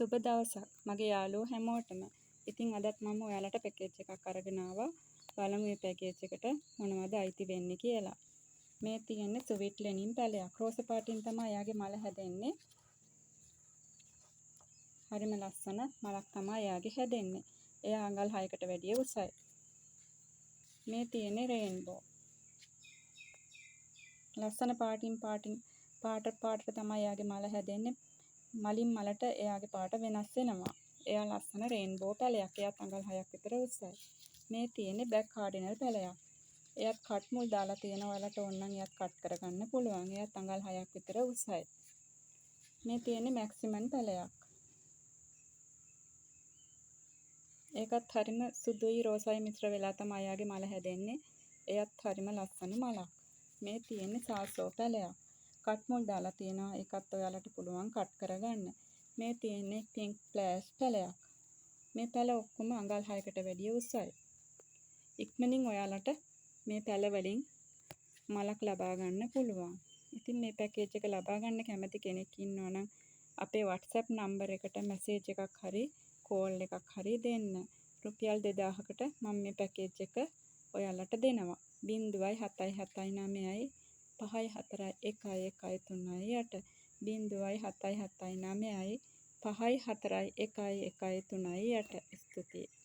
සුබ දවසක් මගේ යාළුවෝ හැමෝටම. ඉතින් අදත් මම ඔයාලට පැකේජ් එකක් අරගෙන ආවා. බලමු මේ පැකේජ් එකට මොනවද අයිති වෙන්නේ කියලා. මේ තියෙන්නේ ස්විට් ලෙනින් පැලයක්. රෝස පාටින් තමයි එයාගේ මල හැදෙන්නේ. හරිම ලස්සන මලක් තමයි එයාගේ හැදෙන්නේ. එයා අඟල් 6කට වැඩිය උසයි. මේ තියෙන්නේ රේන්බෝ. ලස්සන පාට තමයි එයාගේ මල හැදෙන්නේ. මලින් මලට එයාගේ පාට වෙනස් වෙනවා. එයා ලස්සන රේන්බෝ පැලයක්. එයාත් අඟල් 6ක් විතර උසයි. මේ තියෙන්නේ බ්ලැක් කාඩිනල් පැලයක්. එයාත් කට් මුල් දාලා තියෙනවා. ඔයාලට ඕන නම් එයාත් කට් කරගන්න පුළුවන්. එයාත් අඟල් 6ක් විතර උසයි. මේ තියෙන්නේ මැක්සිමන් පැලයක්. ඒකත් හරිම සුදුයි රෝසයි මිශ්‍ර වෙලා තමයි එයාගේ මල හැදෙන්නේ. එයත් හරිම ලස්සන මලක්. මේ තියෙන්නේ සාසෝ පැලයක්. කට් මුල් දාලා තියෙනවා. ඒකත් ඔයාලට පුළුවන් කට් කරගන්න. මේ තියෙන්නේ පින්ක් ප්ලෑෂ් පැලයක්. මේ පැල ඔක්කොම අඟල් 6කට වැඩිය උසයි. ඉක්මනින් ඔයාලට මේ පැල වලින් මලක් ලබා ගන්න පුළුවන්. ඉතින් මේ පැකේජ් එක ලබා ගන්න කැමති කෙනෙක් ඉන්නවා නම් අපේ WhatsApp නම්බර් එකට මැසේජ් එකක් හරි කෝල් එකක් හරි දෙන්න. රුපියල් 2000කට මම මේ පැකේජ් එක ඔයාලට දෙනවා. 0779 54113 0779 54113 ස්තුතියි.